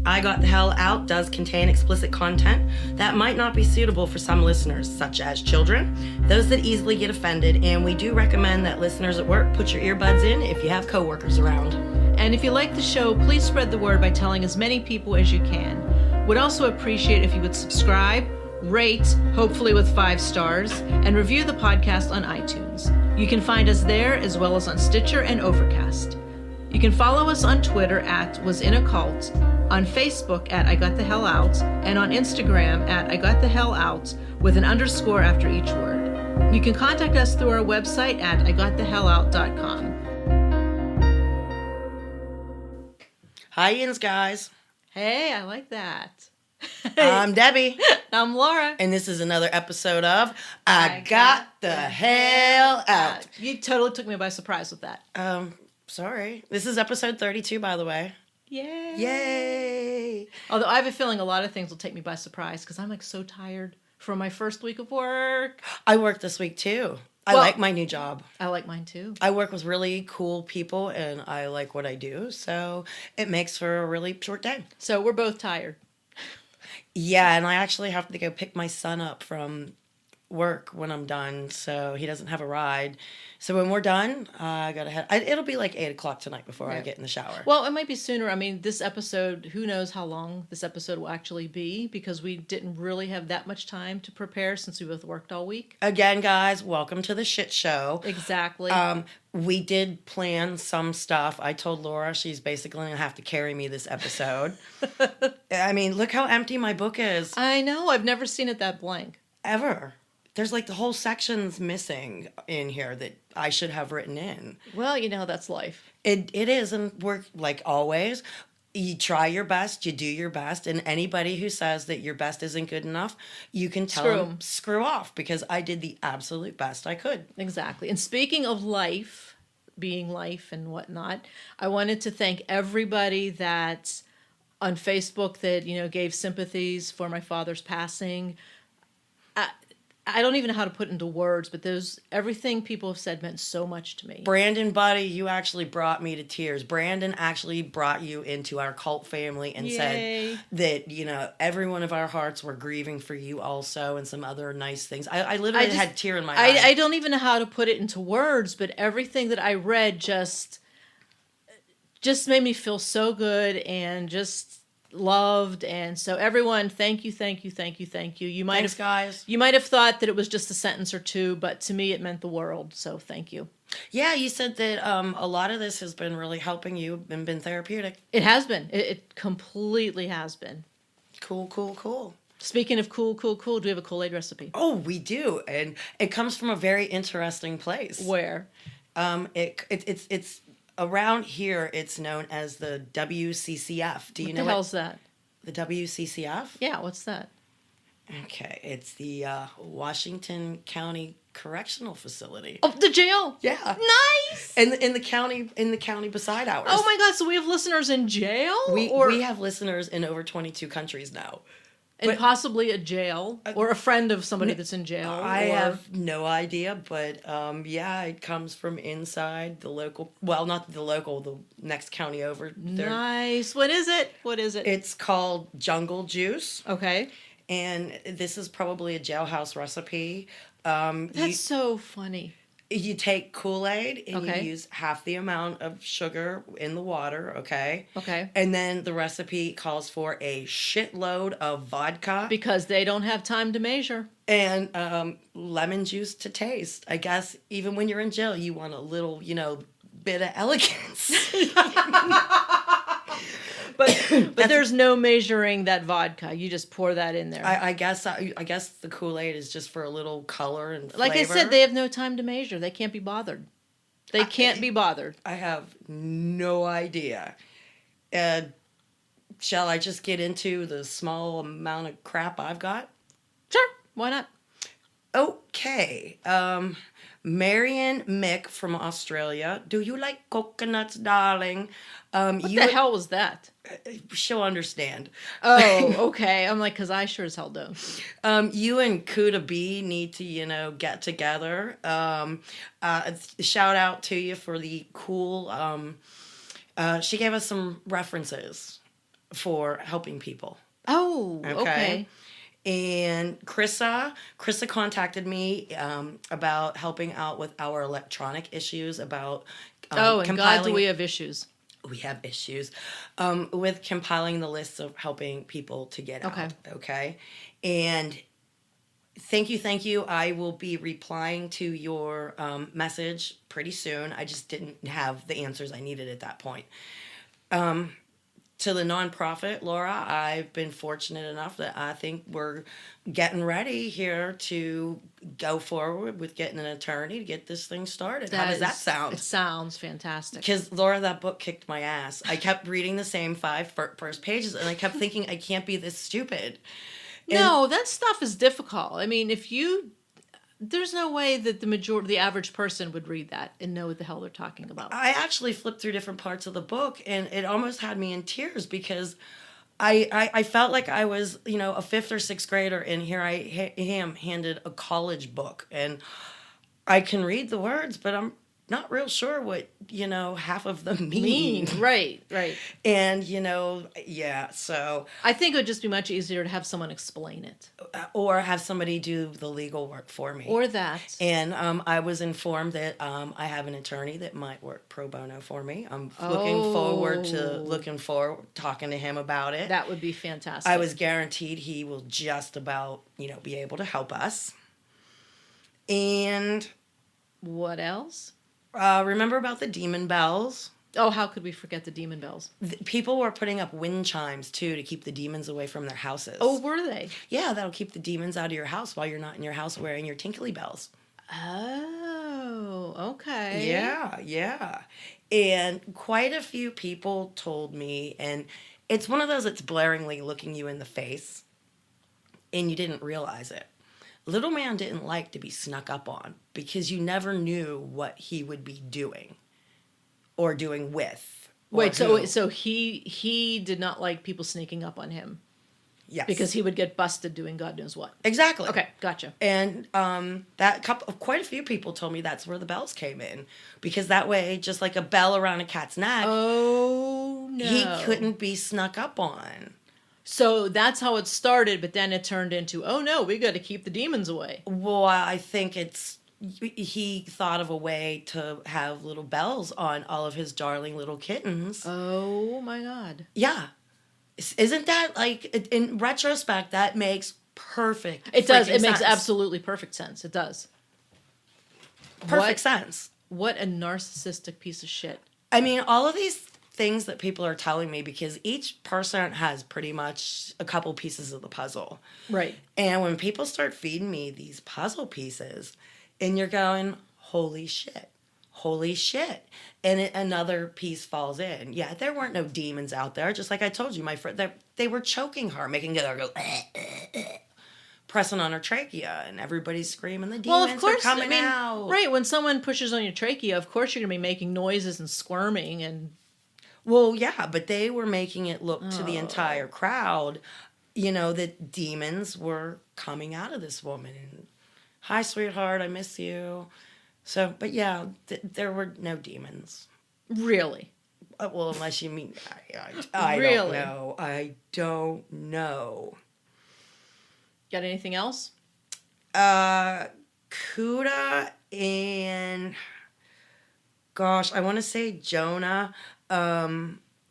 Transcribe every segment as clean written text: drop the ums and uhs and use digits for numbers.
I Got the Hell Out does contain explicit content that might not be suitable for some listeners, such as children, those that easily get offended, and we do recommend that listeners at work put your earbuds in if you have coworkers around. And if you like the show, please spread the word by telling as many people as you can. Would also appreciate if you would subscribe, rate, hopefully with 5 stars, and review the podcast on iTunes. You can find us there as well as on Stitcher and Overcast. You can follow us on Twitter at Was In A Cult, on Facebook at I Got The Hell Out, and on Instagram at I Got The Hell Out with an underscore after each word. You can contact us through our website at IGotTheHellOut.com. Hi, Yins, guys. Hey, I like that. I'm Debbie. I'm Laura. And this is another episode of I Got the Hell Out. You totally took me by surprise with that. Sorry. This is episode 32, by the way. Yay. Yay. Although I have a feeling a lot of things will take me by surprise because I'm like so tired from my first week of work. I work this week too. I like my new job. I like mine too. I work with really cool people and I like what I do. So it makes for a really short day. So we're both tired. Yeah, and I actually have to go pick my son up from work when I'm done, so he doesn't have a ride. So when we're done, I gotta head. It'll be like 8 o'clock tonight before I get in the shower. Well, it might be sooner. I mean, this episode, who knows how long this episode will actually be, because we didn't really have that much time to prepare since we both worked all week. Again, guys, welcome to the shit show. Exactly. We did plan some stuff. I told Laura she's basically gonna have to carry me this episode. I mean, look how empty my book is. I know. I've never seen it that blank. Ever. There's like the whole section's missing in here that I should have written in. Well, you know, that's life. It is, and we're like always, you try your best, you do your best, and anybody who says that your best isn't good enough, you can tell them, screw off, because I did the absolute best I could. Exactly. And speaking of life, being life and whatnot, I wanted to thank everybody that on Facebook that, you know, gave sympathies for my father's passing. I don't even know how to put into words, but everything people have said meant so much to me. Brandon, buddy, you actually brought me to tears. Brandon actually brought you into our cult family and said that, you know, every one of our hearts were grieving for you also, and some other nice things. I literally had a tear in my eye. I don't even know how to put it into words, but everything that I read just made me feel so good and just loved. And so everyone, thank you. Thanks, guys. You might have thought that it was just a sentence or two, but to me it meant the world. So thank you. Yeah, you said that a lot of this has been really helping you and been therapeutic. It has been. It completely has been. Cool. Speaking of cool, do we have a Kool-Aid recipe? Oh, we do. And it comes from a very interesting place. Where? It's around here, it's known as the WCCF. Do you know what the hell's that? The WCCF? Yeah, what's that? Okay, it's the Washington County Correctional Facility. Oh, the jail. Yeah. Nice. And in the county beside ours. Oh my God! So we have listeners in jail. We have listeners in over 22 countries now. And possibly a jail, or a friend of somebody that's in jail. I have no idea, but yeah, it comes from inside the local, well, not the local, the next county over. Nice. What is it? It's called Jungle Juice. Okay. And this is probably a jailhouse recipe. That's so funny. You take Kool-Aid and Okay. you use half the amount of sugar in the water, okay? Okay. And then the recipe calls for a shitload of vodka. Because they don't have time to measure. And lemon juice to taste. I guess even when you're in jail, you want a little, you know, bit of elegance. But there's no measuring that vodka. You just pour that in there. I guess the Kool-Aid is just for a little color and flavor. Like I said, they have no time to measure. They can't be bothered. They can't be bothered. I have no idea. Shall I just get into the small amount of crap I've got? Sure. Why not? Okay. Marion Mick from Australia. Do you like coconuts, darling? What the hell was that? She'll understand. Oh, okay. I'm like, because I sure as hell don't. You and Kuda B need to, you know, get together. Shout out to you for the cool. She gave us some references for helping people. Oh, okay. And Krissa contacted me about helping out with our electronic issues, about And compiling. God, do we have issues? We have issues with compiling the lists of helping people to get out. Okay. And thank you. I will be replying to your message pretty soon. I just didn't have the answers I needed at that point. To the nonprofit, Laura, I've been fortunate enough that I think we're getting ready here to go forward with getting an attorney to get this thing started. How does that sound? It sounds fantastic. Because, Laura, that book kicked my ass. I kept reading the same first pages, and I kept thinking, I can't be this stupid. No, that stuff is difficult. I mean, there's no way that the average person would read that and know what the hell they're talking about. I actually flipped through different parts of the book, and it almost had me in tears because I felt like I was, a 5th or 6th grader, and here I am handed a college book, and I can read the words, but I'm not real sure what, half of them mean. Right. And, yeah, so. I think it would just be much easier to have someone explain it. Or have somebody do the legal work for me. Or that. And I was informed that I have an attorney that might work pro bono for me. I'm looking forward to talking to him about it. That would be fantastic. I was guaranteed he will just about, be able to help us. And. What else? Remember about the demon bells? Oh, how could we forget the demon bells? People were putting up wind chimes, too, to keep the demons away from their houses. Oh, were they? Yeah, that'll keep the demons out of your house while you're not in your house wearing your tinkly bells. Oh, okay. Yeah. And quite a few people told me, and it's one of those that's blaringly looking you in the face, and you didn't realize it. Little man didn't like to be snuck up on because you never knew what he would be doing or doing with. Wait, so he did not like people sneaking up on him? Yes. Because he would get busted doing God knows what. Exactly. Okay, gotcha. And quite a few people told me that's where the bells came in, because that way, just like a bell around a cat's neck, oh no, he couldn't be snuck up on. So that's how it started, but then it turned into, oh no, we got to keep the demons away. Well, I think he thought of a way to have little bells on all of his darling little kittens. Oh my God. Yeah. Isn't that, like, in retrospect, that makes perfect It does. It makes sense. Absolutely perfect sense. It does. Perfect sense. What a narcissistic piece of shit. I mean, all of these things that people are telling me, because each person has pretty much a couple pieces of the puzzle. Right. And when people start feeding me these puzzle pieces, and you're going, holy shit. And another piece falls in. Yeah, there weren't no demons out there. Just like I told you, my friend, they were choking her, making her go, pressing on her trachea, and everybody's screaming, the demons are coming out. Right, when someone pushes on your trachea, of course you're going to be making noises and squirming and... Well, yeah, but they were making it look to the entire crowd, that demons were coming out of this woman. And, hi, sweetheart, I miss you. So, but yeah, there were no demons. Really? Well, unless you mean, I really? don't know. I don't know. Got anything else? Kuda and, gosh, I want to say Jonah.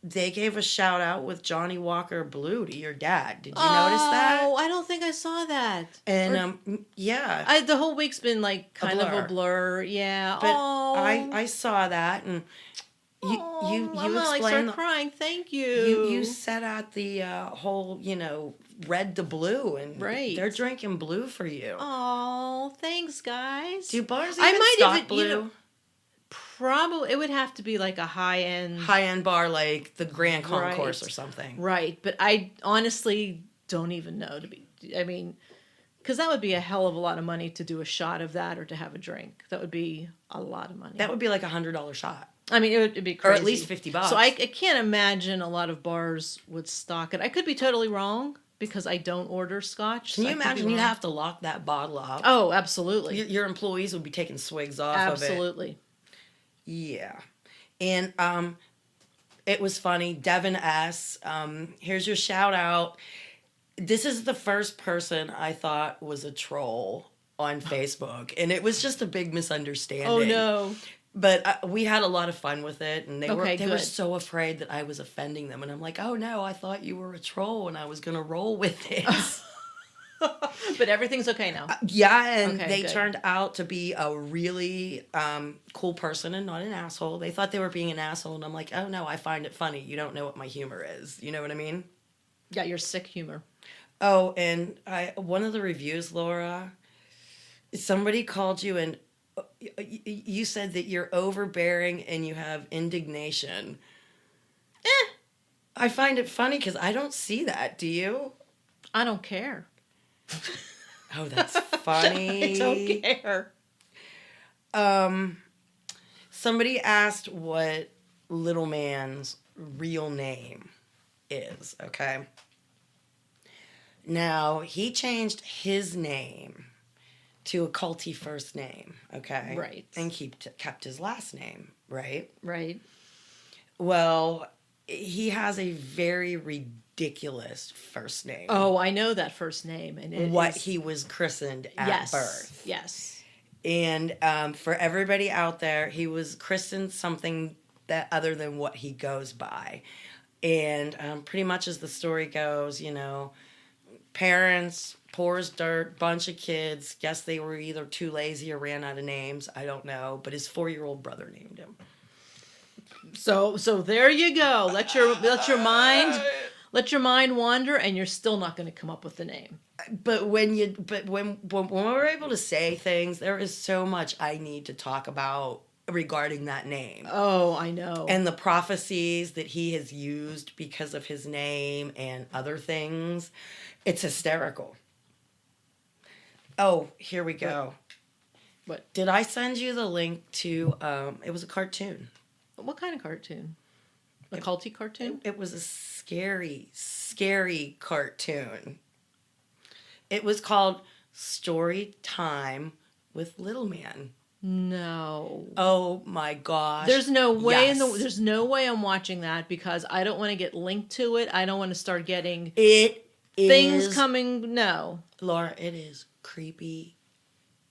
They gave a shout out with Johnny Walker Blue to your dad. Did you notice that? Oh, I don't think I saw that. And yeah, the whole week's been like kind of a blur. Yeah. But I saw that, and you I'm gonna start crying. Thank you. You set out the whole red to blue, and they're drinking blue for you. Oh, thanks, guys. Do bars even stock blue? Probably, it would have to be like a high-end bar, like the Grand Concourse or something. Right, but I honestly don't even know because that would be a hell of a lot of money to do a shot of that or to have a drink. That would be a lot of money. That would be like $100 shot. I mean, it'd be crazy. Or at least $50. So I can't imagine a lot of bars would stock it. I could be totally wrong because I don't order scotch. Can you imagine you'd have to lock that bottle up? Oh, absolutely. Your employees would be taking swigs off of it. Absolutely. Yeah. And It was funny. Devin S. Here's your shout out. This is the first person I thought was a troll on Facebook, and it was just a big misunderstanding. Oh no. But we had a lot of fun with it, and they were good. so afraid that I was offending them, and I'm like, oh no, I thought you were a troll, and I was gonna roll with it. But everything's okay now. Yeah, and Okay, they good. turned out to be a really cool person and not an asshole. They thought they were being an asshole, and I'm like, oh no, I find it funny. You don't know what my humor is. You know what I mean? Yeah, your sick humor. Oh, and one of the reviews, Laura, somebody called you and you said that you're overbearing and you have indignation. I find it funny because I don't see that. Do you? I don't care. Oh, that's funny. I don't care. Somebody asked what Little Man's real name is, okay? Now, he changed his name to a culty first name, okay? Right. And kept his last name, right? Right. Well, he has a very ridiculous first name. Oh, I know that first name. And he was christened at birth. Yes. And for everybody out there, he was christened something that other than what he goes by. And pretty much as the story goes, you know, parents, poor as dirt, bunch of kids. Guess they were either too lazy or ran out of names. I don't know. But his 4-year-old brother named him. So there you go. Let your mind wander, and you're still not going to come up with the name. But when we're able to say things, there is so much I need to talk about regarding that name. Oh, I know. And the prophecies that he has used because of his name and other things. It's hysterical. Oh, here we go. What? Did I send you the link to, it was a cartoon. What kind of cartoon? A culty cartoon? It was a scary, scary cartoon. It was called Story Time with Little Man. No. Oh my gosh. There's no way Yes. there's no way I'm watching that because I don't want to get linked to it. I don't want to start getting things coming. No. Laura, it is creepy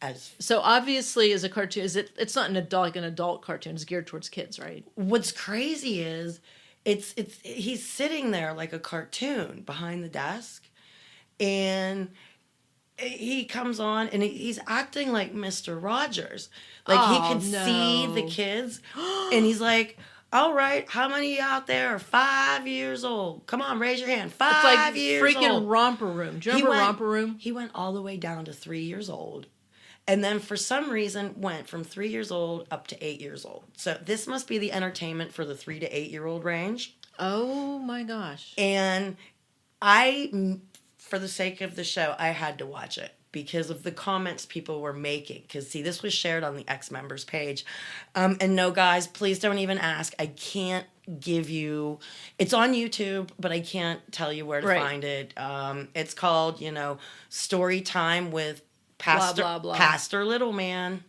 as. So obviously, as a cartoon, it's not an adult cartoon. It's geared towards kids, right? What's crazy is, he's sitting there like a cartoon behind the desk, and he comes on and he's acting like Mr. Rogers. Like he can see the kids, and he's like, all right, how many out there are 5 years old? Come on, raise your hand. 5 years old. It's like freaking Romper Room. Do you remember Romper Room? He went all the way down to 3 years old. And then for some reason went from 3 years old up to 8 years old. So this must be the entertainment for the 3 to 8 year old range. Oh my gosh. And for the sake of the show, I had to watch it because of the comments people were making. Because, see, this was shared on the X-Members page. And no, guys, please don't even ask. I can't give you... It's on YouTube, but I can't tell you where to find it. It's called, Story Time with Pastor, blah, blah, blah. Pastor Little Man.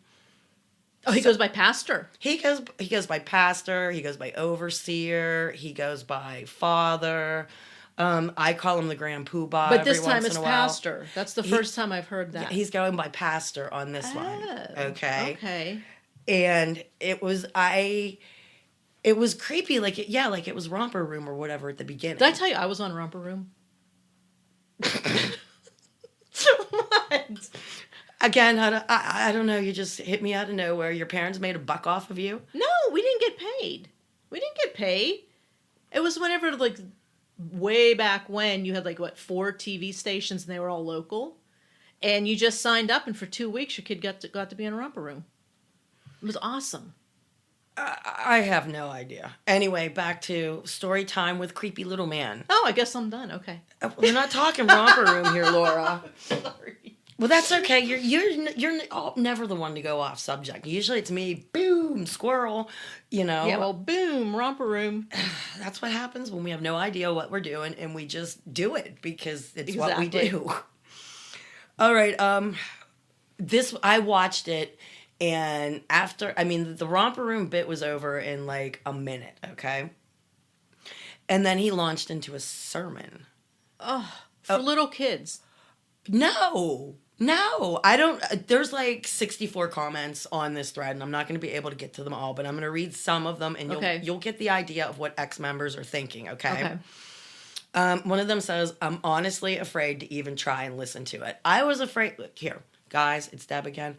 Oh, he goes by Pastor. He goes by Pastor. He goes by Overseer. He goes by Father. I call him the Grand Poobah. But this time it's Pastor. That's the first time I've heard that. He's going by Pastor on this one. Okay. Okay. And it was creepy. Like it was Romper Room or whatever at the beginning. Did I tell you I was on Romper Room? What? Again, I don't know. You just hit me out of nowhere. Your parents made $1 off of you? No, we didn't get paid. It was whenever, like, way back when you had, like, 4 TV stations and they were all local. And you just signed up and for 2 weeks your kid got to be in a Romper Room. It was awesome. I have no idea. Anyway, back to Story Time with Creepy Little Man. Oh, I guess I'm done. Okay. We're not talking Romper Room here, Laura. Sorry. Well, that's okay. You're never the one to go off subject. Usually it's me. Boom, squirrel. Yeah. Well, boom, Romper Room. That's what happens when we have no idea what we're doing and we just do it because it's what we do. All right. I watched it, and after the Romper Room bit was over in like a minute. Okay. And then he launched into a sermon. For little kids. No, I don't. There's like 64 comments on this thread, and I'm not going to be able to get to them all, but I'm going to read some of them, and you'll get the idea of what ex-members are thinking, okay? One of them says, I'm honestly afraid to even try and listen to it. I was afraid. Look, here, guys, it's Deb again.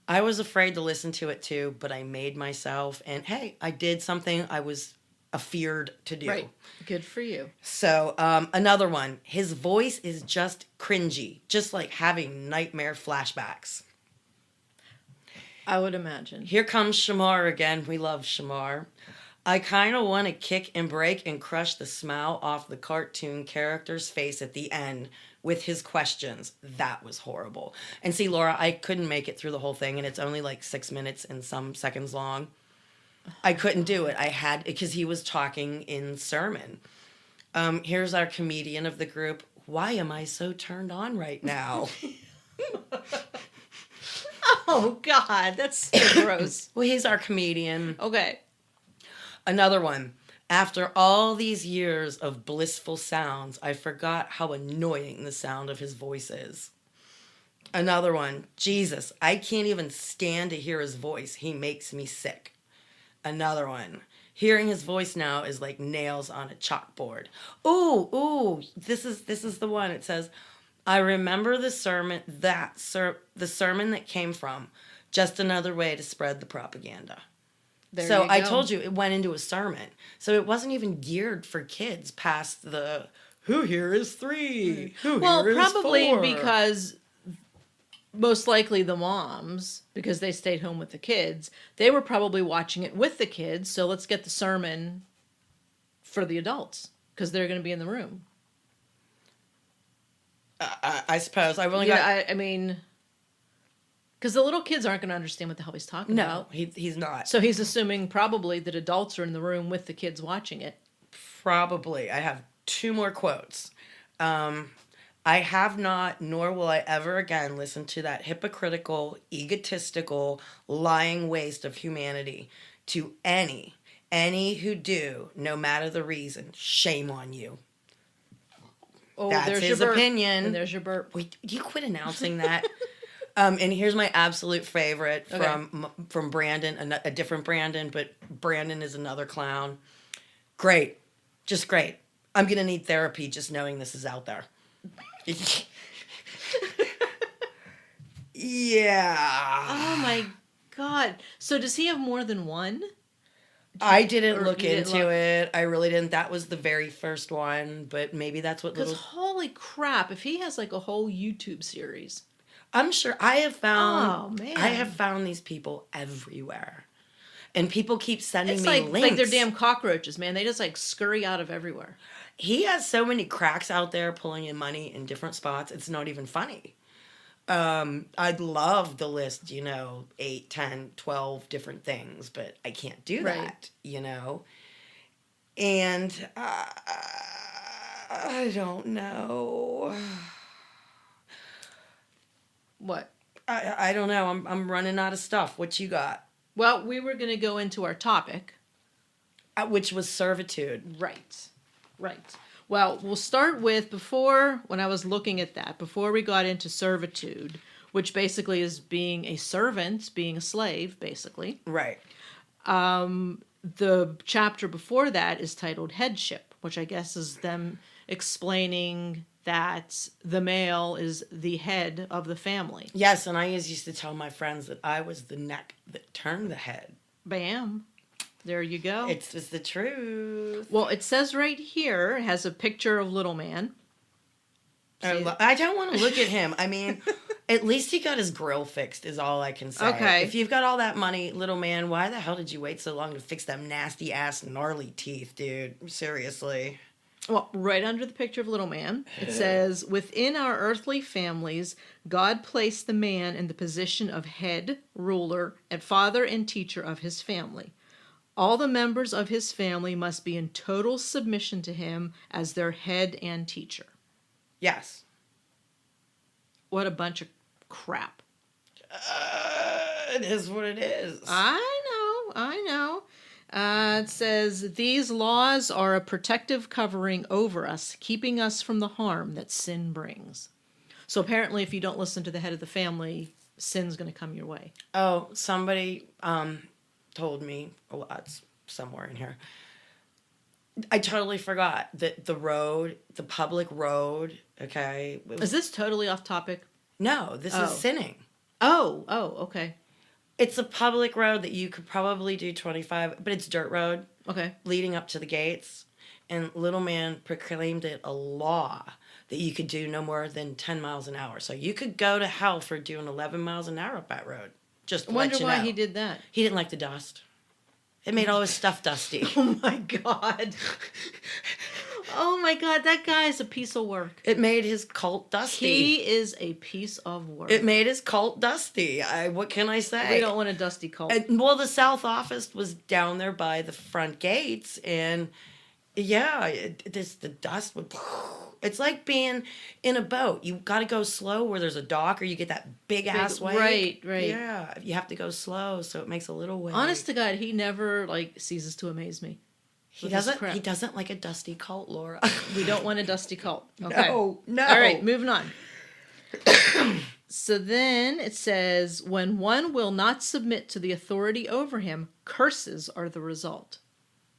I was afraid to listen to it too, but I made myself, and hey, I did something I was afeared to do. Right. Good for you. So, another one. His voice is just cringy, just like having nightmare flashbacks. I would imagine. Here comes Shamar again. We love Shamar. I kind of want to kick and break and crush the smile off the cartoon character's face at the end with his questions. That was horrible. And see, Laura, I couldn't make it through the whole thing, and it's only like 6 minutes and some seconds long. I couldn't do it. I had, because he was talking in sermon. Here's our comedian of the group. Why am I so turned on right now? Oh, God, that's so gross. Well, he's our comedian. Okay. Another one. After all these years of blissful sounds, I forgot how annoying the sound of his voice is. Another one. Jesus, I can't even stand to hear his voice. He makes me sick. Another one. Hearing his voice now is like nails on a chalkboard. Ooh, this is the one. It says, I remember the sermon the sermon that came from. Just another way to spread the propaganda. So I told you it went into a sermon. So it wasn't even geared for kids past the who here is 3? Who here is 4? Well, probably because most likely the moms, because they stayed home with the kids, they were probably watching it with the kids. So let's get the sermon for the adults because they're going to be in the room. I suppose I've only got. I mean, because the little kids aren't going to understand what the hell he's talking about. No, he's not. So he's assuming probably that adults are in the room with the kids watching it. Probably. I have 2 more quotes. I have not, nor will I ever again listen to that hypocritical, egotistical, lying waste of humanity. To any who do, no matter the reason, shame on you. Oh, that's there's his your burp. opinion. And there's your burp. Wait, you quit announcing that. And here's my absolute favorite from Brandon, a different Brandon, but Brandon is another clown. Great. Just great. I'm going to need therapy just knowing this is out there. Yeah. Oh my God. So does he have more than one? I didn't look into it. I really didn't. That was the very first one, but maybe that's what Because holy crap, if he has like a whole YouTube series. I'm sure I have found. Oh, man. I have found these people everywhere, and people keep sending me links. Like they're damn cockroaches, man. They just like scurry out of everywhere. He has so many cracks out there pulling in money in different spots. It's not even funny. I'd love to list, 8, 10, 12 different things, but I can't do that, And I don't know. What? I don't know. I'm running out of stuff. What you got? Well, we were going to go into our topic. Which was servitude. Right. Well, we'll start with when I was looking at that, before we got into servitude, which basically is being a servant, being a slave, basically. Right. The chapter before that is titled Headship, which I guess is them explaining that the male is the head of the family. Yes, and I used to tell my friends that I was the neck that turned the head. Bam. There you go. It's just the truth. Well, it says right here, it has a picture of Little Man. I don't want to look at him. I mean, at least he got his grill fixed is all I can say. Okay. If you've got all that money, Little Man, why the hell did you wait so long to fix them nasty ass gnarly teeth, dude? Seriously. Well, right under the picture of Little Man, it says, within our earthly families, God placed the man in the position of head, ruler, and father and teacher of his family. All the members of his family must be in total submission to him as their head and teacher. Yes. What a bunch of crap. It is what it is. I know. It says, these laws are a protective covering over us, keeping us from the harm that sin brings. So apparently if you don't listen to the head of the family, sin's going to come your way. Oh, somebody told me, well, it's somewhere in here. I totally forgot that the public road, okay. Is this totally off topic? No, this is sinning. Oh, okay. It's a public road that you could probably do 25, but it's dirt road. Okay. Leading up to the gates. And little man proclaimed it a law that you could do no more than 10 miles an hour. So you could go to hell for doing 11 miles an hour up that road. Just to let you know. I wonder why he did that. He didn't like the dust. It made all his stuff dusty. Oh my God. Oh my God, that guy is a piece of work. It made his cult dusty. He is a piece of work. It made his cult dusty. What can I say? We don't want a dusty cult. Well, the South office was down there by the front gates, and yeah, the dust would. It's like being in a boat. You got to go slow where there's a dock, or you get that big ass wave. Right. Yeah, you have to go slow, so it makes a little wave. Honest to God, he never ceases to amaze me. He doesn't like a dusty cult, Laura. We don't want a dusty cult. Okay. No. All right, moving on. So then it says, when one will not submit to the authority over him, curses are the result.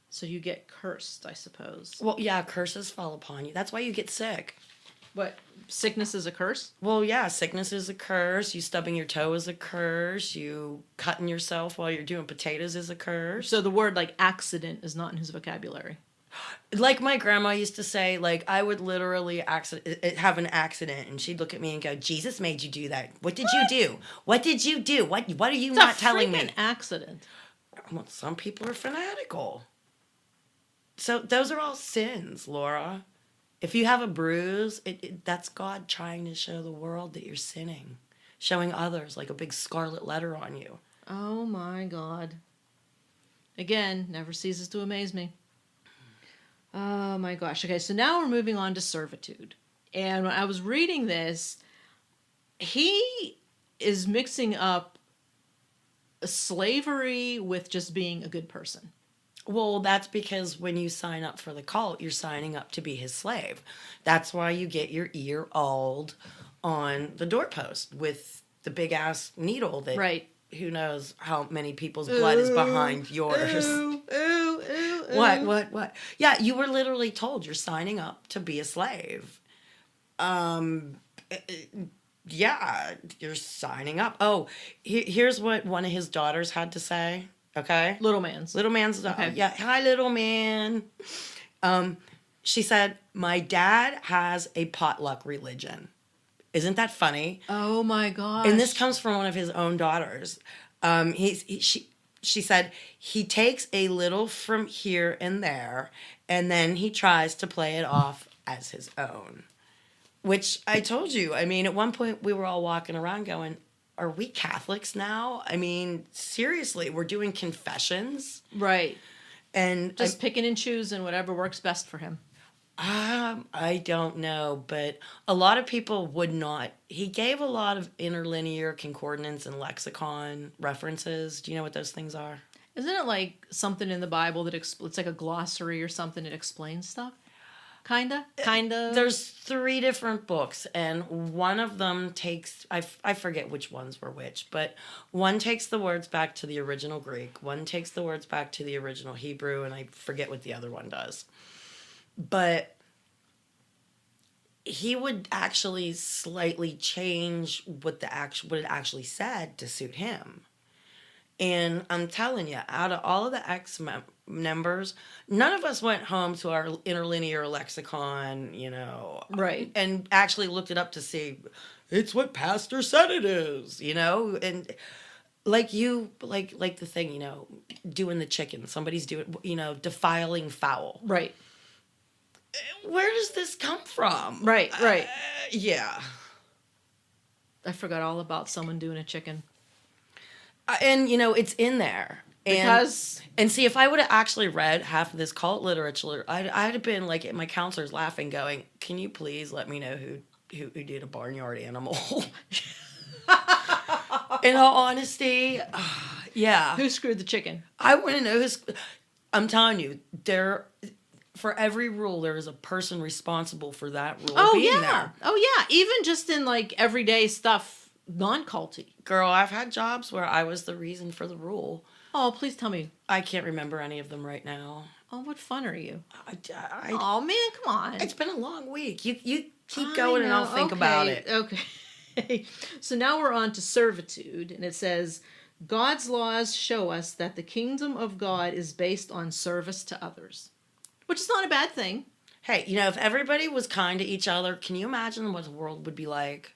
So you get cursed, I suppose. Well, yeah, curses fall upon you. That's why you get sick. What? Sickness is a curse? Well, yeah, sickness is a curse. You stubbing your toe is a curse. You cutting yourself while you're doing potatoes is a curse. So the word accident is not in his vocabulary. Like my grandma used to say, I would literally have an accident, and she'd look at me and go, "Jesus made you do that. What did you do? What did you do? What are you not telling me?" It's a freaking accident. Well, some people are fanatical. So those are all sins, Laura. If you have a bruise, that's God trying to show the world that you're sinning, showing others like a big scarlet letter on you. Oh my God. Again, never ceases to amaze me. Oh my gosh. Okay, so now we're moving on to servitude. And when I was reading this, he is mixing up slavery with just being a good person. Well, that's because when you sign up for the cult, you're signing up to be his slave. That's why you get your ear auled on the doorpost with the big ass needle that right. Who knows how many people's blood is behind yours. Ooh. What? Yeah, you were literally told you're signing up to be a slave. Yeah, you're signing up. Oh, here's what one of his daughters had to say. Okay. Little man's. Okay. Yeah. Hi, little man. She said, "My dad has a potluck religion." Isn't that funny? Oh my gosh. And this comes from one of his own daughters. She said, he takes a little from here and there, and then he tries to play it off as his own. Which I told you, I mean, at one point we were all walking around going, are we Catholics now? I mean, seriously, we're doing confessions. Right. And just picking and choosing whatever works best for him. I don't know, but a lot of people would not. He gave a lot of interlinear concordance and lexicon references. Do you know what those things are? Isn't it like something in the Bible that it's like a glossary or something that explains stuff? Kind of. There's 3 different books, and one of them takes, I forget which ones were which, but one takes the words back to the original Greek, one takes the words back to the original Hebrew, and I forget what the other one does. But he would actually slightly change what it actually said to suit him. And I'm telling you, out of all of the members, none of us went home to our interlinear lexicon, right, and actually looked it up to see it's what pastor said it is, and like the thing, doing the chicken, somebody's doing, defiling fowl, right. Where does this come from? Right. Yeah. I forgot all about someone doing a chicken. And, it's in there. And see, if I would have actually read half of this cult literature, I'd have been like my counselors laughing, going, "Can you please let me know who did a barnyard animal?" In all honesty, yeah. Who screwed the chicken? I want to know I'm telling you, for every rule, there is a person responsible for that rule being there. Oh, yeah. Even just in, like, everyday stuff, non-culty. Girl, I've had jobs where I was the reason for the rule. Oh, please tell me. I can't remember any of them right now. Oh, what fun are you? Oh, man, come on. It's been a long week. You keep going and I'll think about it. Okay. So now we're on to servitude, and it says, God's laws show us that the kingdom of God is based on service to others. Which is not a bad thing. Hey, if everybody was kind to each other, can you imagine what the world would be like?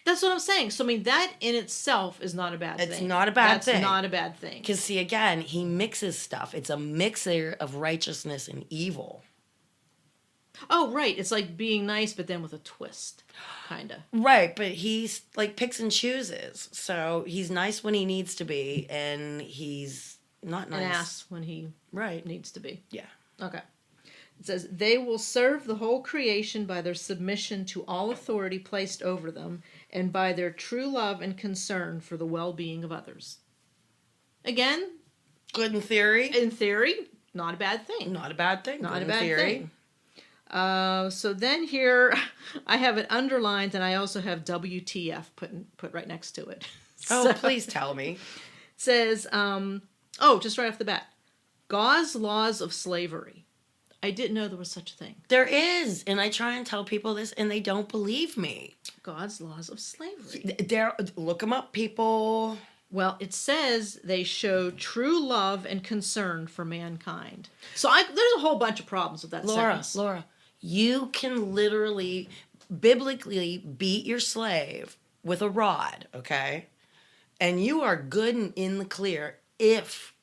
That's what I'm saying. So, I mean, that in itself is not a bad thing. It's not a bad thing. That's not a bad thing. Because, see, again, he mixes stuff. It's a mixer of righteousness and evil. Oh, right. It's like being nice, but then with a twist, kind of. Right, but he's, like, picks and chooses. So, he's nice when he needs to be, and he's not nice. An ass when he needs to be. Yeah. Okay. It says, they will serve the whole creation by their submission to all authority placed over them and by their true love and concern for the well-being of others. Again, good in theory. In theory, not a bad thing. Not a bad thing. Not a bad thing. So then here, I have it underlined, and I also have WTF put right next to it. Oh, so, please tell me. It says, just right off the bat, God's laws of slavery. I didn't know there was such a thing. There is, and I try and tell people this, and they don't believe me. God's laws of slavery. Look them up, people. Well, it says they show true love and concern for mankind. So there's a whole bunch of problems with that sentence. Laura, you can literally, biblically beat your slave with a rod, okay? And you are good and in the clear if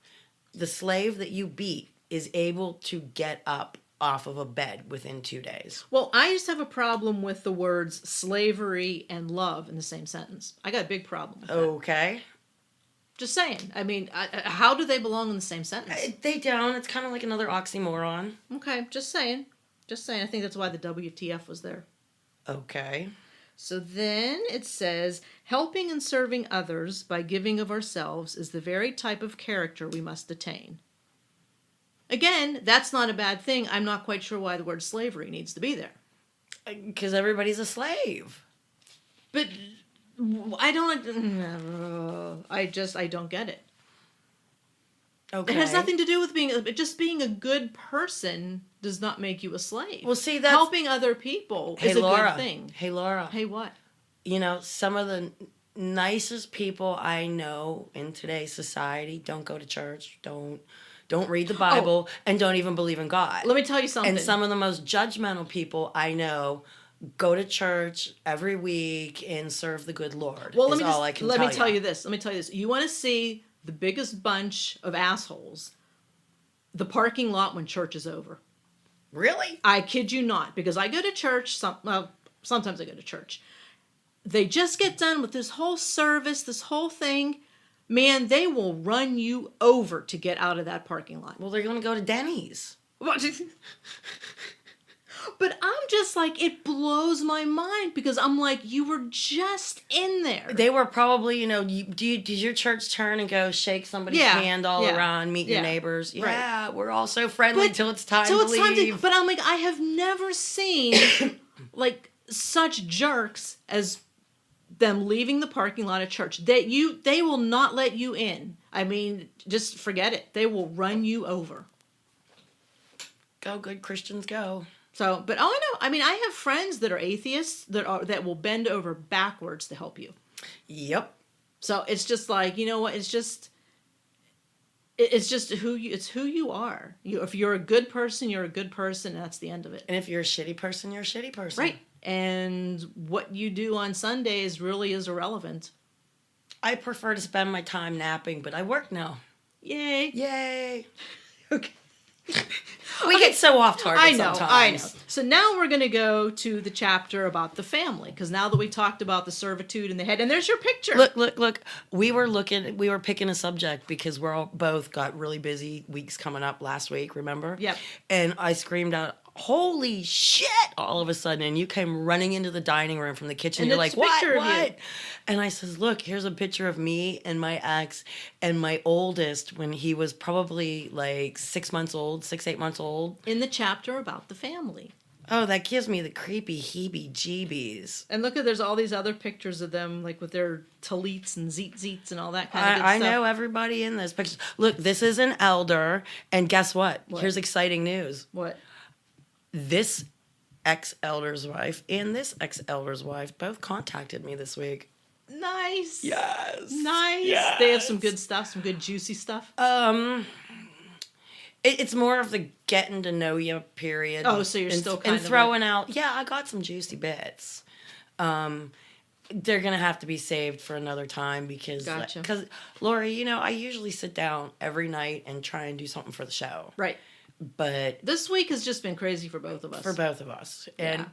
the slave that you beat is able to get up off of a bed within 2 days. Well, I just have a problem with the words slavery and love in the same sentence. I got a big problem with that. Okay. Just saying. I mean, how do they belong in the same sentence? They don't. It's kind of like another oxymoron. Okay, just saying. Just saying. I think that's why the WTF was there. Okay. So then it says, helping and serving others by giving of ourselves is the very type of character we must attain. Again, that's not a bad thing. I'm not quite sure why the word slavery needs to be there. Because everybody's a slave. But I don't get it. Okay. It has nothing to do with being a good person does not make you a slave. Well, see, that's... helping other people is a good thing. Hey, Laura. Hey, what? Some of the nicest people I know in today's society don't go to church, don't read the Bible, and don't even believe in God. Let me tell you something. And some of the most judgmental people I know go to church every week and serve the good Lord. Well, let me tell you this. You want to see the biggest bunch of assholes? The parking lot when church is over. Really? I kid you not, because I go to church. Sometimes I go to church. They just get done with this whole service, this whole thing. Man, they will run you over to get out of that parking lot. Well, they're going to go to Denny's. But I'm just like, it blows my mind because I'm like, you were just in there. They were probably, did your church turn and go shake somebody's hand all around, meet your neighbors? Yeah, right. We're all so friendly till it's time to leave. But I'm like, I have never seen like such jerks as them leaving the parking lot of church. They will not let you in. I mean, just forget it. They will run you over. Go, good Christians, go. So, but I know. I mean, I have friends that are atheists that will bend over backwards to help you. Yep. So it's just like, you know what? It's just who you are. If you're a good person, you're a good person. And that's the end of it. And if you're a shitty person, you're a shitty person. Right. And what you do on Sundays really is irrelevant. I prefer to spend my time napping, but I work now. Yay. Okay. We get so off target sometimes. I know. So now we're going to go to the chapter about the family, because now that we talked about the servitude in the head, and there's your picture. Look. We were picking a subject because both got really busy weeks coming up last week, remember? Yep. And I screamed out holy shit, all of a sudden. And you came running into the dining room from the kitchen. And You're it's like, a picture of you. what? And I says, look, here's a picture of me and my ex and my oldest when he was probably like 6 months old, 8 months old. In the chapter about the family. Oh, that gives me the creepy heebie-jeebies. And look, there's all these other pictures of them, like with their tallits and zeets and all that kind of good I stuff. know everybody in this picture. Look, this is an elder, and guess what? Here's exciting news. What? This ex-elder's wife and this ex-elder's wife both contacted me this week. Nice. Yes. Nice. Yes. They have some good stuff, some good juicy stuff. It's more of the getting to know you period. Oh, so you're still kind and of throwing out. Yeah, I got some juicy bits. They're gonna have to be saved for another time because, Gotcha. Lori, you know, I usually sit down every night and try and do something for the show. Right. But this week has just been crazy for both of us. And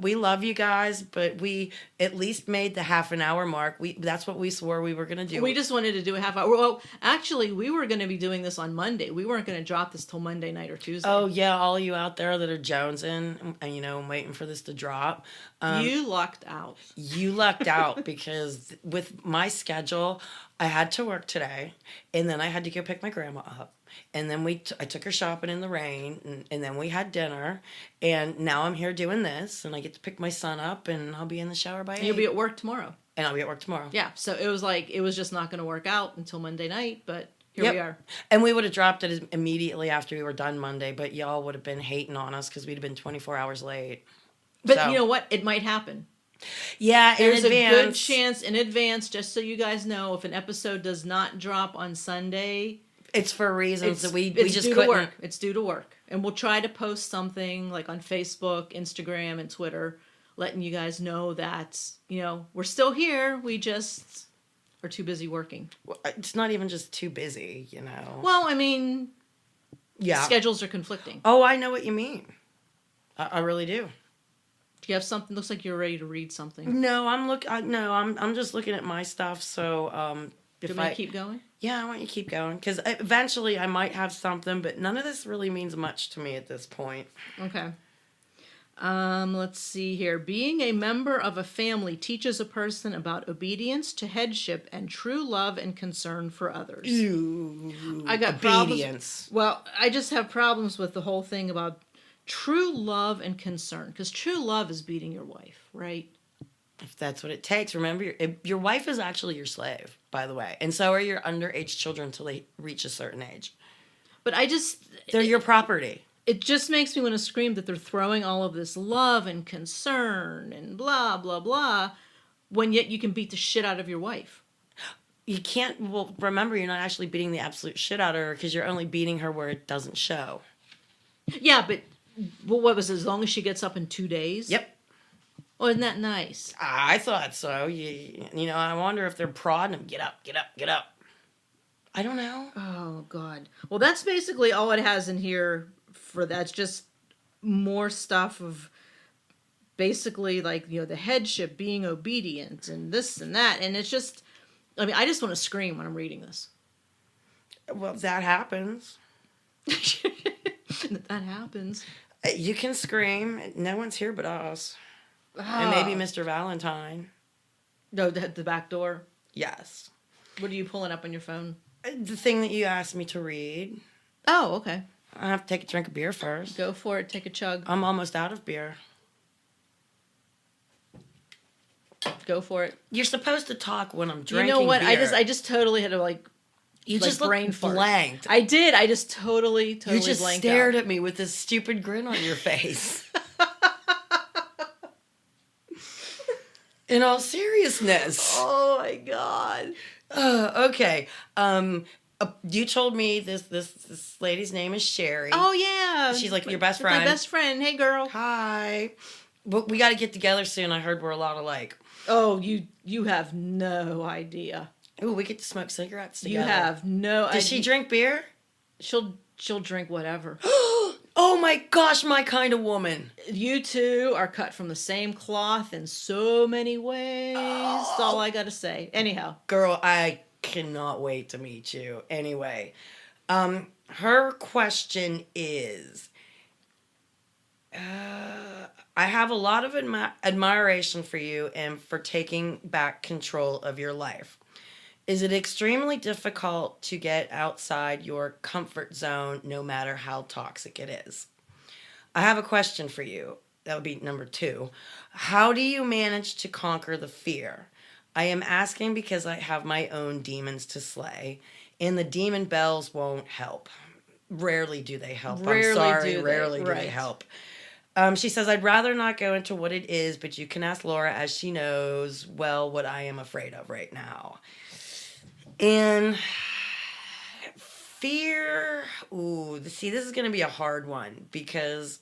we love you guys, but we at least made the half an hour mark. That's what we swore we were going to do. We just wanted to do a half hour. Well, actually, we were going to be doing this on Monday. We weren't going to drop this till Monday night or Tuesday. Oh, yeah, all you out there that are jonesing and, you know, waiting for this to drop. You lucked out. You lucked out because with my schedule, I had to work today, and then I had to go pick my grandma up. And then I took her shopping in the rain, and then we had dinner, and now I'm here doing this, and I get to pick my son up, and I'll be in the shower by 8. You'll be at work tomorrow. And I'll be at work tomorrow. Yeah, so it was just not going to work out until Monday night, but here we are. And we would have dropped it immediately after we were done Monday, but y'all would have been hating on us because we'd have been 24 hours late. But you know what? It might happen. Yeah, there's a good chance in advance, just so you guys know, if an episode does not drop on Sunday... It's for reasons that we just couldn't. Work. It's due to work. And we'll try to post something like on Facebook, Instagram, and Twitter, letting you guys know that, you know, we're still here. We just are too busy working. It's not even just too busy, you know. Well, I mean, schedules are conflicting. Oh, I know what you mean. I really do. Do you have something? Looks like you're ready to read something. No, I'm just looking at my stuff. So, do you want me to keep going? Yeah, I want you to keep going because eventually I might have something, but none of this really means much to me at this point. Okay. Let's see here. Being a member of a family teaches a person about obedience to headship and true love and concern for others. Ew, I got obedience. Problems. Well, I just have problems with the whole thing about true love and concern, because true love is beating your wife, right? If that's what it takes. Remember, your wife is actually your slave, by the way. And so are your underage children until they reach a certain age. But they're your property. It just makes me want to scream that they're throwing all of this love and concern and blah, blah, blah, when yet you can beat the shit out of your wife. You can't, well, remember, you're not actually beating the absolute shit out of her because you're only beating her where it doesn't show. Yeah, but what was it, as long as she gets up in 2 days? Yep. Oh, isn't that nice? I thought so. You know, I wonder if they're prodding him. Get up, get up, get up. I don't know. Oh, God. Well, that's basically all it has in here for that. It's just more stuff of basically, like, you know, the headship, being obedient, and this and that. And it's just, I mean, I just want to scream when I'm reading this. Well, that happens. That happens. You can scream. No one's here but us. And maybe Mr. Valentine. No, the back door? Yes. What are you pulling up on your phone? The thing that you asked me to read. Oh, okay. I have to take a drink of beer first. Go for it. Take a chug. I'm almost out of beer. Go for it. You're supposed to talk when I'm drinking beer. You know what? Beer. I just totally had to You just brain looked fart. blanked. I did. I just totally You just blanked stared out. at me with this stupid grin on your face. In all seriousness. Oh my God. Okay. You told me this lady's name is Sherry. Oh yeah. She's like your best friend. My best friend. Hey girl. Hi. But we got to get together soon. I heard we're a lot alike. Oh, you have no idea. Ooh, we get to smoke cigarettes together. You have no idea. Does she drink beer? She'll drink whatever. Oh my gosh, my kind of woman. You two are cut from the same cloth in so many ways. That's all I gotta say. Anyhow. Girl, I cannot wait to meet you. Anyway, her question is, I have a lot of admiration for you and for taking back control of your life. Is it extremely difficult to get outside your comfort zone no matter how toxic it is? I have a question for you. That would be number 2. How do you manage to conquer the fear? I am asking because I have my own demons to slay, and the demon bells won't help. Rarely do they help. Rarely I'm sorry, do they. rarely do Right. they help. She says, I'd rather not go into what it is, but you can ask Laura as she knows well what I am afraid of right now. And fear, see, this is going to be a hard one because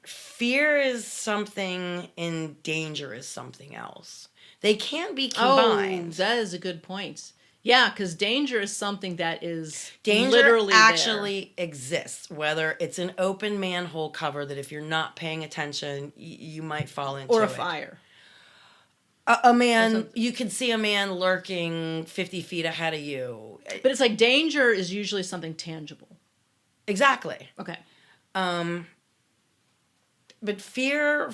fear is something and danger is something else. They can't be combined. Oh, that is a good point. Yeah, because danger is something that is danger literally actually exists, whether it's an open manhole cover that if you're not paying attention, you might fall into or a it. fire. A man, you can see a man lurking 50 feet ahead of you. But it's like danger is usually something tangible. Exactly. Okay. But fear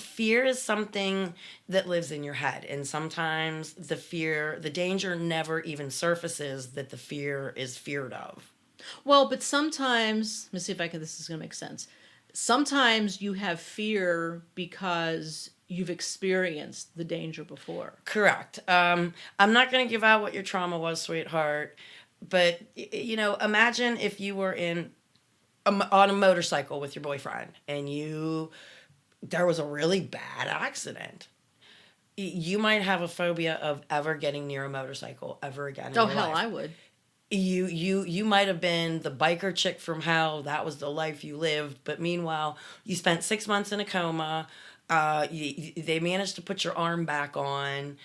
is something that lives in your head. And sometimes the danger never even surfaces that the fear is feared of. Well, but sometimes, let me see if this is going to make sense. Sometimes you have fear because you've experienced the danger before. Correct. I'm not going to give out what your trauma was, sweetheart. But, imagine if you were on a motorcycle with your boyfriend and there was a really bad accident. You might have a phobia of ever getting near a motorcycle ever again in your life. Hell, I would. You might have been the biker chick from hell. That was the life you lived. But meanwhile, you spent 6 months in a coma. They managed to put your arm back on.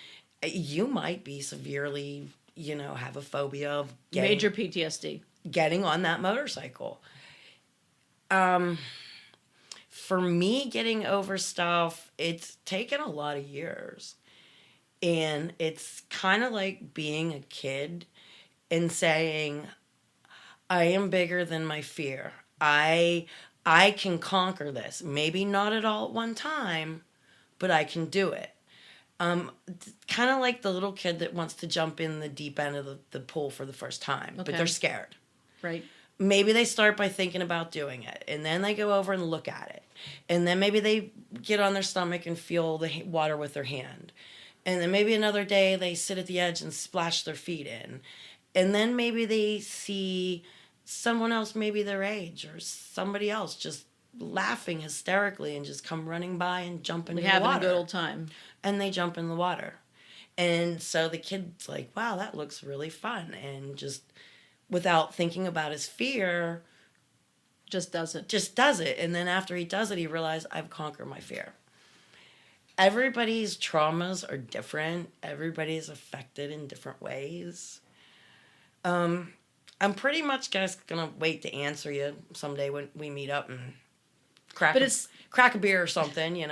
You might be severely, have a phobia of major PTSD. Getting on that motorcycle. For me, getting over stuff, it's taken a lot of years. And it's kind of like being a kid and saying, I am bigger than my fear. I can conquer this. Maybe not at all at one time, but I can do it. Kind of like the little kid that wants to jump in the deep end of the pool for the first time, but they're scared. Right. Maybe they start by thinking about doing it, and then they go over and look at it. And then maybe they get on their stomach and feel the water with their hand. And then maybe another day they sit at the edge and splash their feet in. And then maybe they see someone else, maybe their age, or somebody else just laughing hysterically and just come running by and jump in the water. Having a good old time. And they jump in the water. And so the kid's like, wow, that looks really fun. And just without thinking about his fear, just does it. And then after he does it, he realizes, I've conquered my fear. Everybody's traumas are different. Everybody's affected in different ways. I'm pretty much just gonna wait to answer you someday when we meet up and crack a beer or something,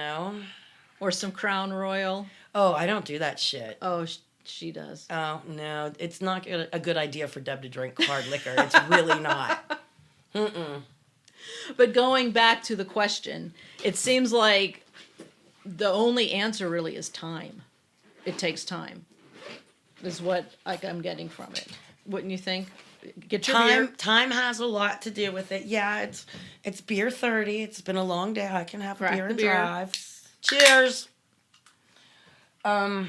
Or some Crown Royal. Oh, I don't do that shit. Oh, she does. Oh, no. It's not a good idea for Deb to drink hard liquor. It's really not. Mm-mm. But going back to the question, it seems like the only answer really is time. It takes time, is what I'm getting from it. Wouldn't you think? Get your beer. Time has a lot to do with it. Yeah, it's beer 30. It's been a long day. I can have a beer and drive. Cheers. Time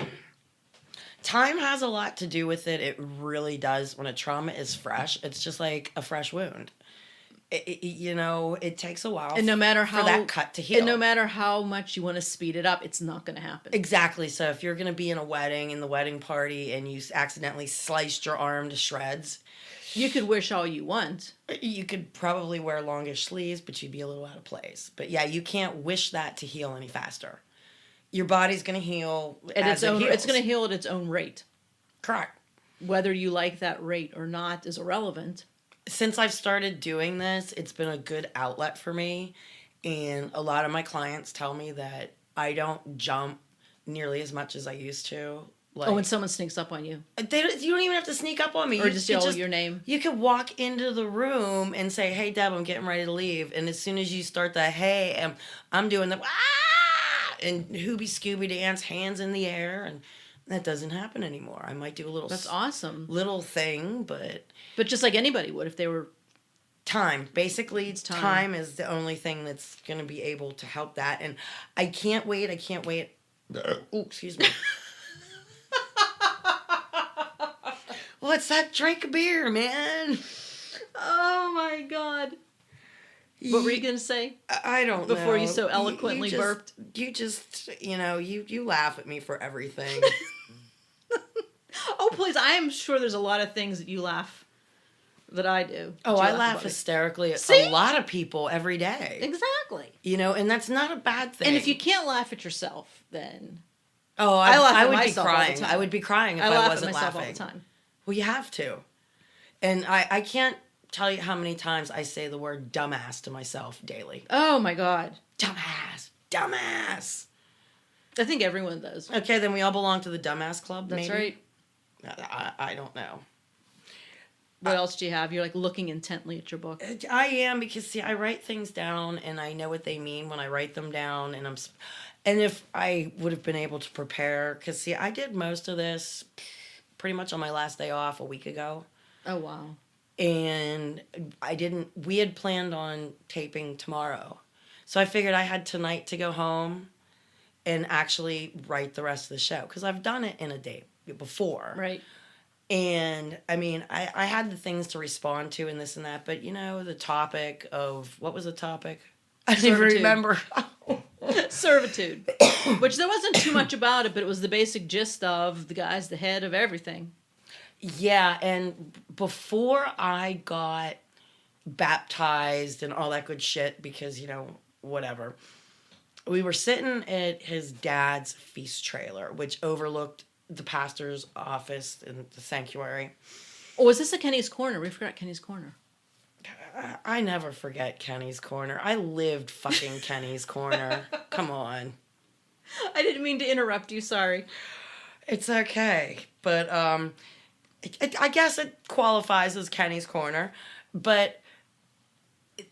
has a lot to do with it. It really does. When a trauma is fresh, it's just like a fresh wound. It takes a while and no matter how, for that cut to heal. And no matter how much you want to speed it up, it's not going to happen. Exactly. So if you're going to be in a wedding, in the wedding party, and you accidentally sliced your arm to shreds... You could wish all you want. You could probably wear longish sleeves, but you'd be a little out of place. But yeah, you can't wish that to heal any faster. Your body's going to heal as it heals. It's going to heal at its own rate. Correct. Whether you like that rate or not is irrelevant. Since I've started doing this, it's been a good outlet for me. And a lot of my clients tell me that I don't jump nearly as much as I used to. Like, when someone sneaks up on you. You don't even have to sneak up on me. Or just yell your name. You could walk into the room and say, hey, Deb, I'm getting ready to leave. And as soon as you start the, hey, I'm doing the, and Hooby Scooby dance, hands in the air. And that doesn't happen anymore. I might do a little. That's awesome. Little thing, but. But just like anybody would if they were. Time. Basically, time is the only thing that's going to be able to help that. And I can't wait. Oh, excuse me. What's that? Drink a beer, man. Oh my God. What were you going to say? I don't know. Before you so eloquently burped. You just, you laugh at me for everything. Oh, please. I am sure there's a lot of things that you laugh that I do. Oh, I laugh hysterically at a lot of people every day. Exactly. And that's not a bad thing. And if you can't laugh at yourself, then... Oh, I would be crying. I would be crying if I wasn't laughing. I laugh laughing. all the time. Well, you have to. And I can't tell you how many times I say the word dumbass to myself daily. Oh, my God. Dumbass. I think everyone does. Okay, then we all belong to the dumbass club, That's maybe? right. I don't know. What else do you have? You're like looking intently at your book. I am, because see, I write things down and I know what they mean when I write them down, and if I would have been able to prepare, because see, I did most of this pretty much on my last day off a week ago. Oh, wow. And we had planned on taping tomorrow. So I figured I had tonight to go home and actually write the rest of the show, because I've done it in a day before. Right. And, I mean, I had the things to respond to and this and that, but, the topic of, what was the topic? I don't even remember. Servitude. Which there wasn't too much about it, but it was the basic gist of the guy's the head of everything. Yeah, and before I got baptized and all that good shit, because, whatever, we were sitting at his dad's feast trailer, which overlooked the pastor's office in the sanctuary. Oh, was this a Kenny's Corner? We forgot Kenny's Corner. I never forget Kenny's Corner. I lived fucking Kenny's Corner. Come on. I didn't mean to interrupt you. Sorry. It's okay. But I guess it qualifies as Kenny's Corner. But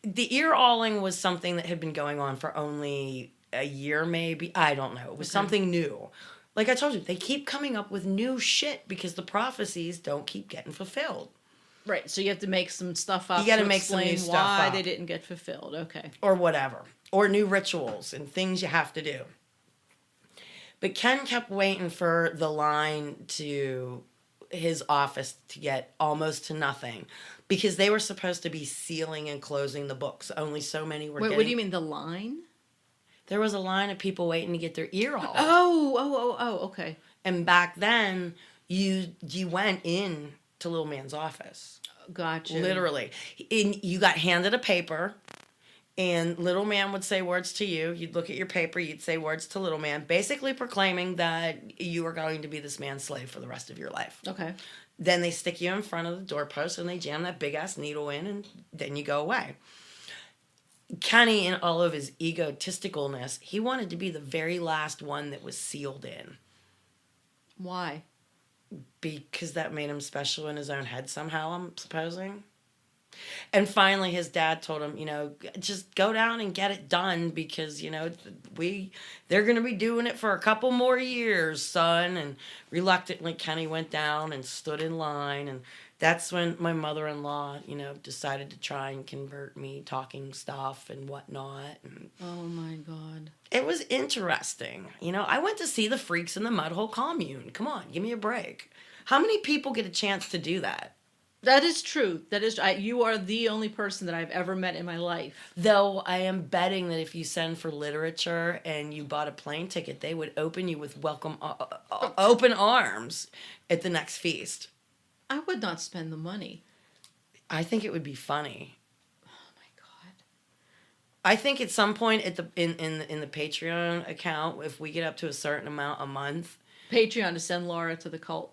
the ear-awling was something that had been going on for only a year, maybe. I don't know. It was something new. Like I told you, they keep coming up with new shit because the prophecies don't keep getting fulfilled. Right, so you have to make some stuff up. You got to make some new stuff why up. they didn't get fulfilled. Okay. Or whatever. Or new rituals and things you have to do. But Ken kept waiting for the line to his office to get almost to nothing, because they were supposed to be sealing and closing the books. Only so many were getting... What do you mean, the line? There was a line of people waiting to get their ear off. Oh, okay. And back then, you went in to Little Man's office. Gotcha. Literally. And you got handed a paper, and Little Man would say words to you. You'd look at your paper, you'd say words to Little Man, basically proclaiming that you are going to be this man's slave for the rest of your life. Okay. Then they stick you in front of the doorpost, and they jam that big-ass needle in, and then you go away. Kenny, in all of his egotisticalness, he wanted to be the very last one that was sealed in. Why? Because that made him special in his own head somehow, I'm supposing. And finally, his dad told him, just go down and get it done, because, they're going to be doing it for a couple more years, son. And reluctantly, Kenny went down and stood in line, and that's when my mother-in-law, decided to try and convert me, talking stuff and whatnot. And oh, my God. it was interesting. I went to see the Freaks in the Mudhole Commune. Come on, give me a break. How many people get a chance to do that? That is true. You are the only person that I've ever met in my life. Though I am betting that if you send for literature and you bought a plane ticket, they would open you with open arms at the next feast. I would not spend the money. I think it would be funny. Oh my God. I think at some point in the Patreon account, if we get up to a certain amount a month, Patreon to send Laura to the cult.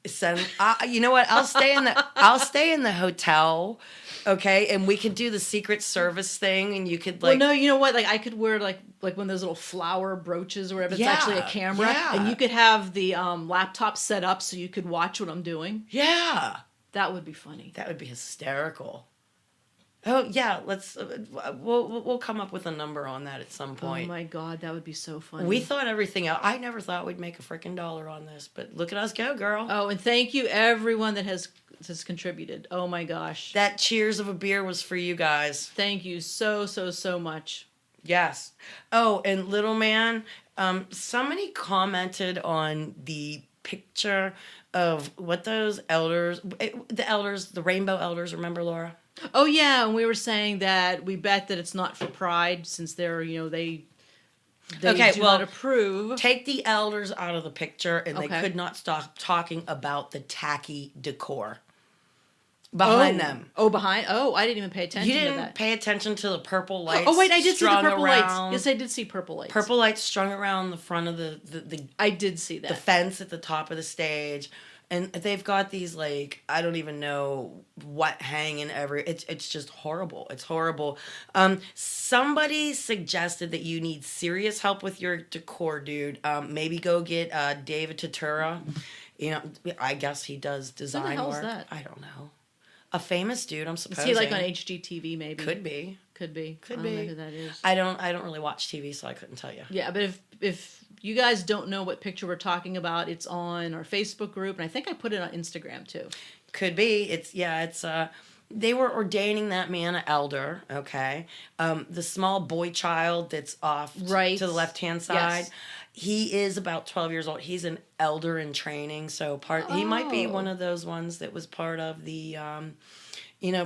Send. You know what? I'll stay in the hotel. Okay, and we could do the Secret Service thing, and you could like. Well, no, you know what? Like I could wear like one of those little flower brooches or whatever. It's actually a camera, and you could have the laptop set up so you could watch what I'm doing. Yeah, that would be funny. That would be hysterical. Oh yeah, let's we'll come up with a number on that at some point. Oh my God, that would be so funny. We thought everything out. I never thought we'd make a freaking dollar on this, but look at us go, girl. Oh, and thank you everyone that has contributed. Oh my gosh. That cheers of a beer was for you guys. Thank you so much. Yes. Oh, and little man, somebody commented on the picture of what those elders, the rainbow elders, remember, Laura? Oh yeah, and we were saying that we bet that it's not for pride since they're, they do not approve. Take the elders out of the picture, and they could not stop talking about the tacky decor behind them. Oh, behind? Oh, I didn't even pay attention to that. You didn't pay attention to the purple lights. Oh, wait, I did see the purple lights. Yes, I did see purple lights. Purple lights strung around the front of the I did see that. The fence at the top of the stage. And they've got these, like, I don't even know what hanging it's just horrible. It's horrible. Somebody suggested that you need serious help with your decor, dude. Maybe go get David Tatura. I guess he does design work. Who the hell is that? I don't know. A famous dude, I'm supposing. Is he like on HGTV maybe? Could be. I don't know who that is. I don't really watch TV, so I couldn't tell you. Yeah, but if you guys don't know what picture we're talking about, it's on our Facebook group, and I think I put it on Instagram too. Could be. It's they were ordaining that man an elder, okay? The small boy child that's off to the left-hand side. Yes. He is about 12 years old. He's an elder in training, so he might be one of those ones that was part of the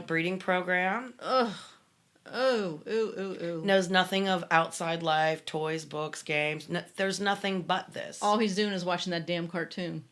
breeding program. Ugh. Oh, ooh. Knows nothing of outside life, toys, books, games. There's nothing but this. All he's doing is watching that damn cartoon.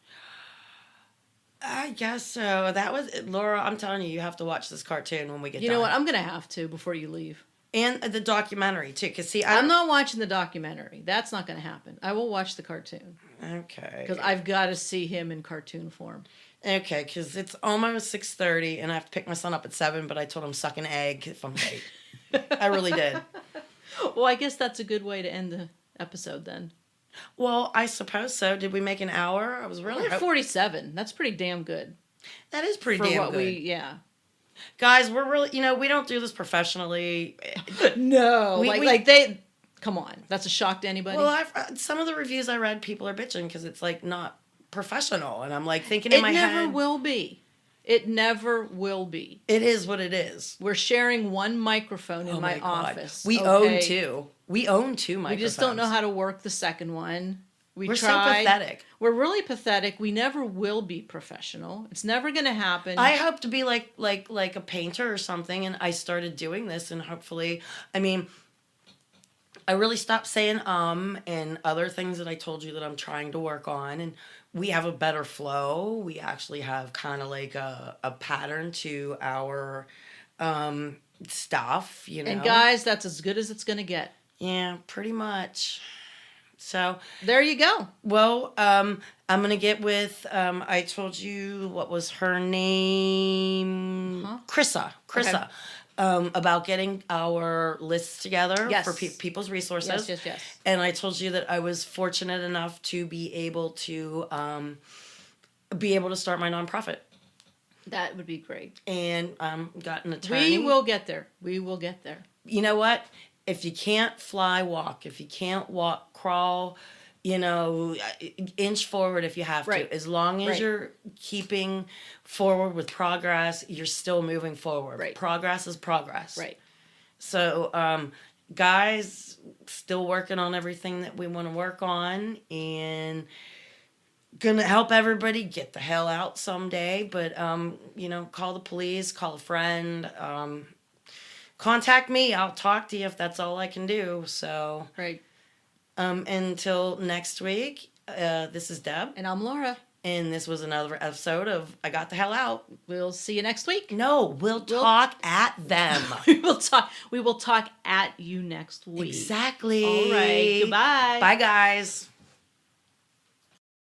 I guess so. That was Laura. I'm telling you, you have to watch this cartoon when we get done. You know what? I'm gonna have to before you leave. And the documentary too, because I'm not watching the documentary. That's not gonna happen. I will watch the cartoon. Okay. Because I've got to see him in cartoon form. Okay, because it's almost 6:30, and I have to pick my son up at 7. But I told him suck an egg if I'm late. I really did. Well, I guess that's a good way to end the episode then. Well, I suppose so. Did we make an hour? I was really... We're at 47. That's pretty damn good. That is pretty damn good. Yeah. Guys, we're really... we don't do this professionally. No. Come on. That's a shock to anybody. Well, some of the reviews I read, people are bitching because it's, not professional. And I'm, thinking in my head... It never will be. It never will be. It is what it is. We're sharing one microphone in my office. We own 2. We own 2 microphones. We just don't know how to work the second one. We're so pathetic. We're really pathetic. We never will be professional. It's never going to happen. I hope to be like a painter or something, and I started doing this, and hopefully, I really stopped saying and other things that I told you that I'm trying to work on, and we have a better flow. We actually have kind of like a pattern to our stuff, And guys, that's as good as it's going to get. Yeah, pretty much. So there you go. Well, I'm going to get with, I told you, what was her name? Krissa. Okay. About getting our lists together for people's resources. Yes. And I told you that I was fortunate enough to be able to start my nonprofit. That would be great. And got an attorney. We will get there. You know what? If you can't fly, walk. If you can't walk, crawl. Inch forward if you have to. As long as you're keeping forward with progress, you're still moving forward. Right. Progress is progress. Right. So, guys, still working on everything that we want to work on, and gonna help everybody get the hell out someday. But, call the police, call a friend, contact me. I'll talk to you if that's all I can do. So. Right. Until next week, this is Deb. And I'm Laura. And this was another episode of I Got the Hell Out. We'll see you next week. No, we'll talk at them. We will talk at you next week. Exactly. All right. Goodbye. Bye, guys.